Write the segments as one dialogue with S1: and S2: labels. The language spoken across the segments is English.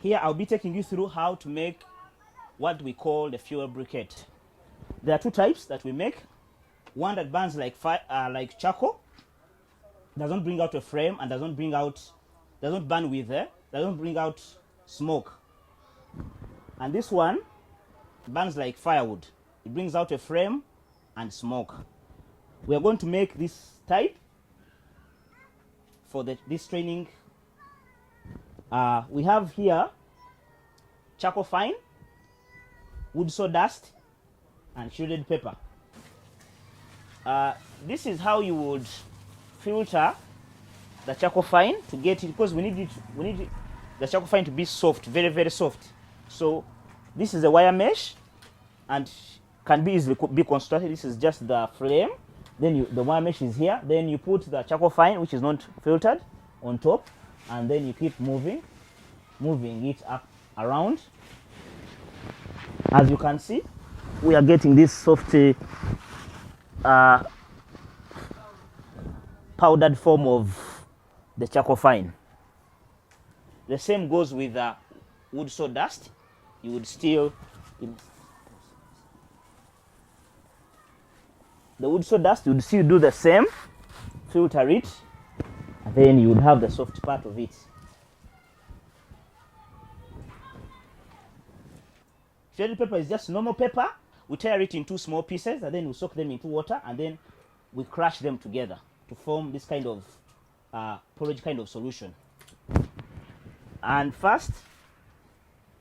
S1: Here I'll be taking you through how to make what we call the fuel briquette. There are two types that we make. One that burns like charcoal, doesn't bring out a flame and doesn't bring out smoke. And this one burns like firewood. It brings out a flame and smoke. We are going to make this type for this training. We have here charcoal fine, wood sawdust, and shredded pepper. This is how you would filter the charcoal fine to get it, because we need the charcoal fine to be soft, very, very soft. So this is a wire mesh and can be easily be constructed. This is just the flame. Then the wire mesh is here. Then you put the charcoal fine, which is not filtered, on top, and then you keep moving it up around. As you can see, we are getting this soft powdered form of the charcoal fine. The same goes with the wood sawdust. You would still the wood sawdust, you would still do the same, filter it, and then you would have the soft part of it. Shredded pepper is just normal pepper. We tear it into small pieces and then we soak them into water and then we crush them together to form this kind of porridge kind of solution. And first,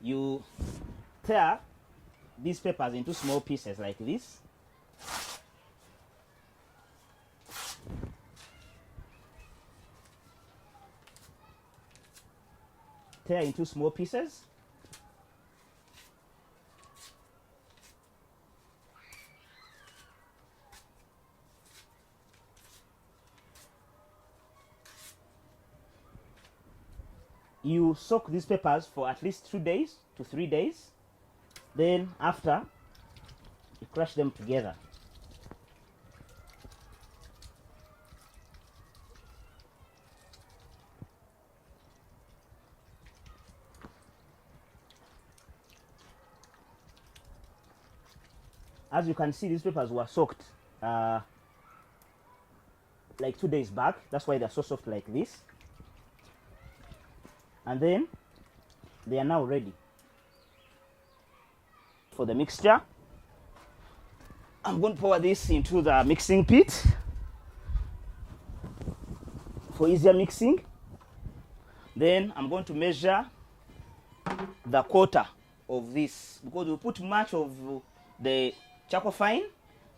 S1: you tear these peppers into small pieces like this. Tear into small pieces. You soak these peppers for at least 2 days to 3 days. Then after, you crush them together. As you can see, these peppers were soaked like 2 days back. That's why they're so soft like this. And then they are now ready for the mixture. I'm going to pour this into the mixing pit for easier mixing. Then I'm going to measure the quarter of this, because we put much of the charcoal fine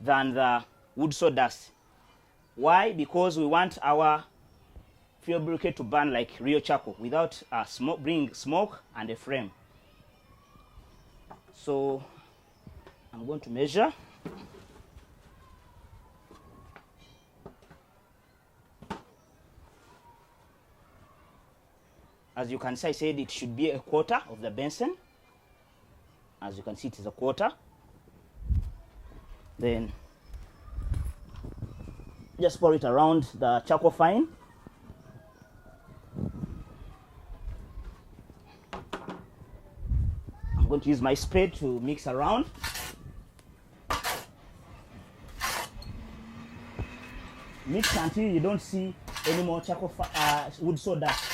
S1: than the wood sawdust. Why? Because we want our fuel briquette to burn like real charcoal without bringing smoke and a flame. So I'm going to measure. As you can see, I said it should be a quarter of the Benson. As you can see, it is a quarter. Then just pour it around the charcoal fine. I'm going to use my spade to mix around. Mix until you don't see any more charcoal wood sawdust.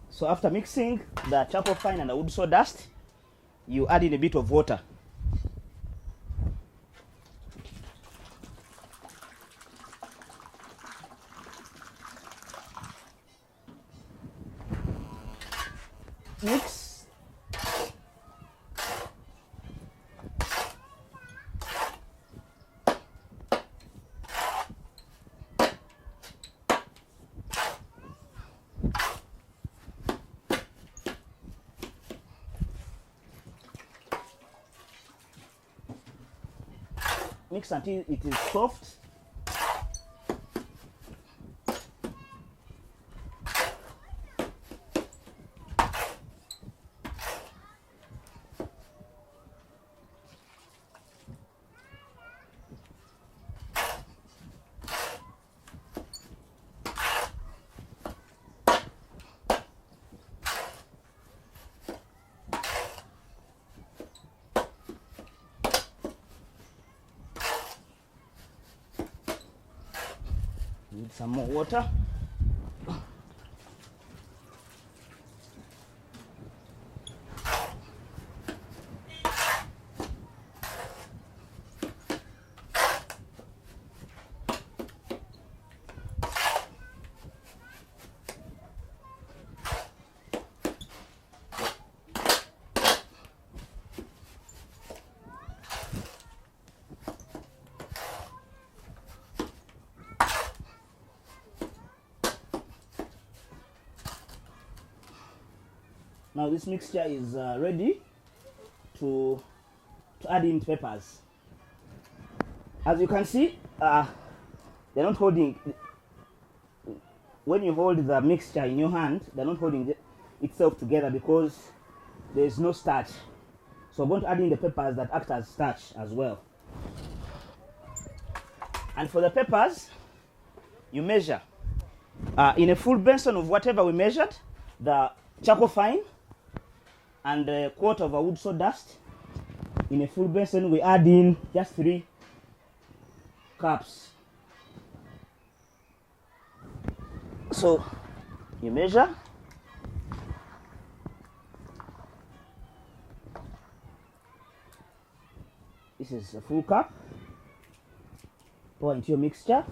S1: So after mixing the charcoal fine and the wood sawdust, you add in a bit of water. Mix. mix until it is soft. Need some more water. Now this mixture is ready to add in peppers. As you can see, they're not holding. When you hold the mixture in your hand, they're not holding itself together because there is no starch. So I'm going to add in the peppers that act as starch as well. And for the peppers, you measure in a full basin of whatever we measured, the charcoal fine and a quarter of a wood sawdust. In a full basin, we add in just 3 cups. So you measure. This is a full cup. Pour into your mixture.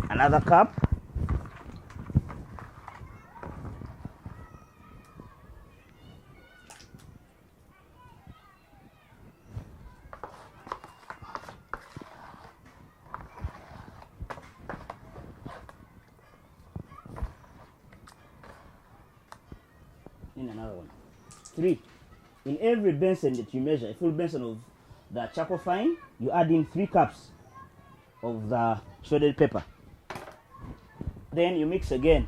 S1: Another cup. In another one. 3. In every basin that you measure, a full basin of the charcoal fine, you add in 3 cups of the shredded pepper. Then you mix again.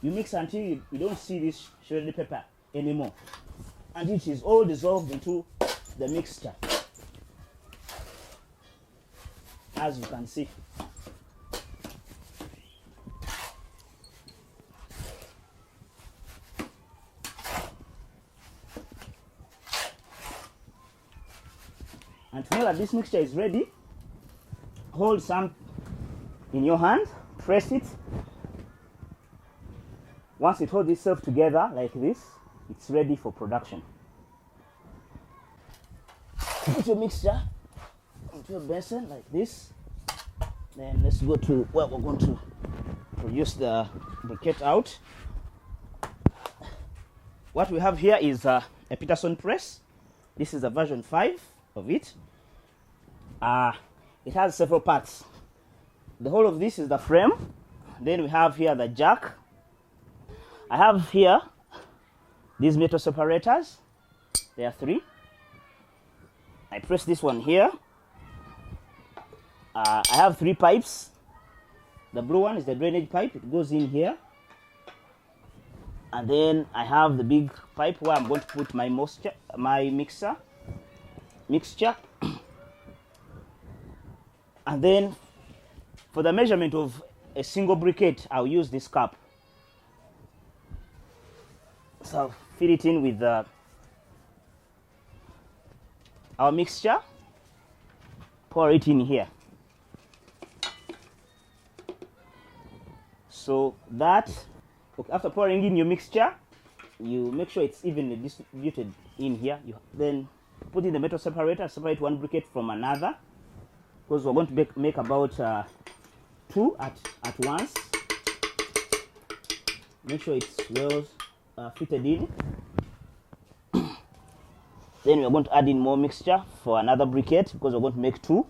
S1: You mix until you don't see this shredded pepper anymore, and it is all dissolved into the mixture, as you can see. And to know that this mixture is ready, hold some in your hand, press it. Once it holds itself together like this, it's ready for production. Put your mixture into a basin like this. Then let's go to where we're going to produce the briquette out. What we have here is a Peterson press. This is a version 5 of it. It has several parts. The whole of this is the frame. Then we have here the jack. I have here these metal separators. There are 3. I press this one here. I have 3 pipes. The blue one is the drainage pipe. It goes in here. And then I have the big pipe where I'm going to put my mixture. And then for the measurement of a single briquette, I'll use this cup. So I'll fill it in with our mixture, pour it in here. So that, after pouring in your mixture, you make sure it's evenly distributed in here. Then put in the metal separator, separate one briquette from another, because we're going to make about 2 at once. Make sure it's well fitted in. Then we're going to add in more mixture for another briquette, because we're going to make 2.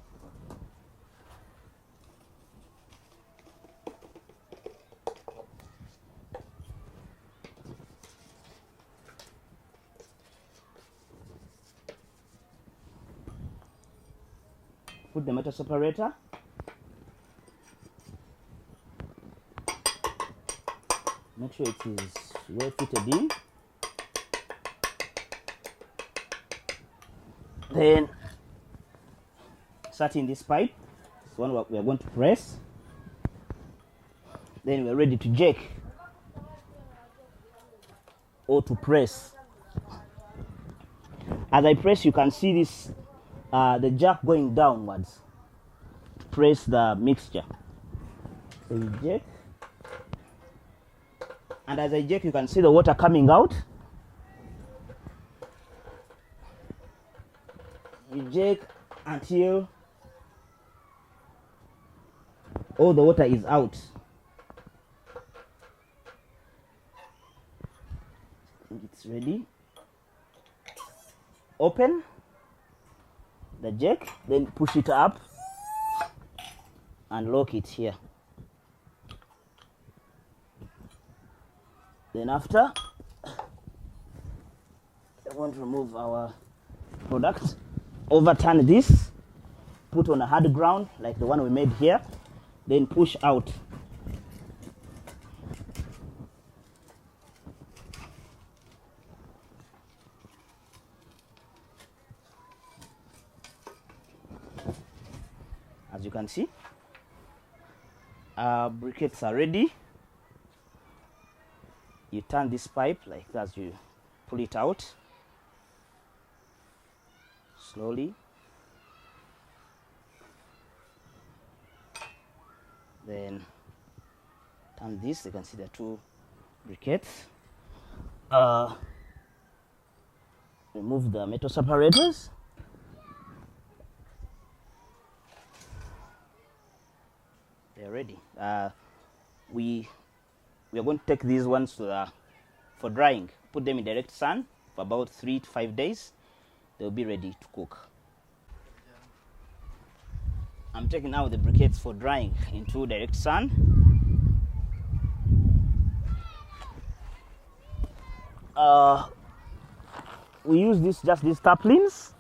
S1: Put the metal separator. Make sure it is well fitted in. Then start in this pipe. This one we are going to press. Then we're ready to jack or to press. As I press, you can see this the jack going downwards to press the mixture. So you jack, and as I jack, you can see the water coming out. You jack until all the water is out. It's ready. Open the jack, then push it up and lock it here. Then after, I want to remove our product. Overturn this, put on a hard ground like the one we made here, then push out. As you can see, our briquettes are ready. You turn this pipe like that, as you pull it out slowly. Then turn this. You can see the 2 briquettes. Remove the metal separators. They're ready. We are going to take these ones to for drying. Put them in direct sun for about 3 to 5 days. They'll be ready to cook. I'm taking out the briquettes for drying into direct sun. We use just these tarpaulins,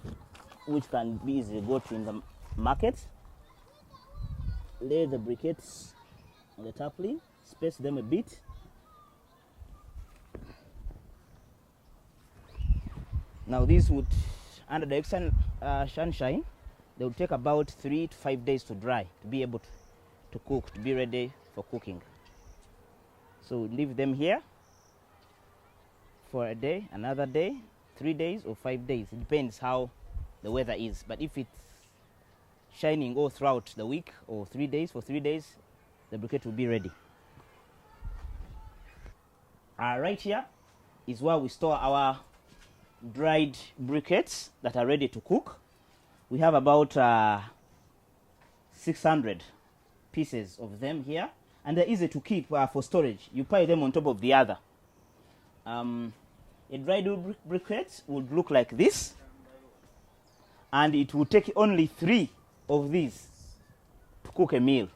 S1: which can be easily got in the market. Lay the briquettes on the tarpaulin, space them a bit. Now these would, under the sunshine, they will take about 3 to 5 days to dry, to be able to cook, to be ready for cooking. So leave them here for a day, another day, 3 days or 5 days. It depends how the weather is. But if it's shining all throughout the week or 3 days, for 3 days, the briquette will be ready. Right here is where we store our dried briquettes that are ready to cook. We have about 600 pieces of them here, and they're easy to keep for storage. You pile them on top of the other. A dried briquette would look like this, and it would take only 3 of these to cook a meal.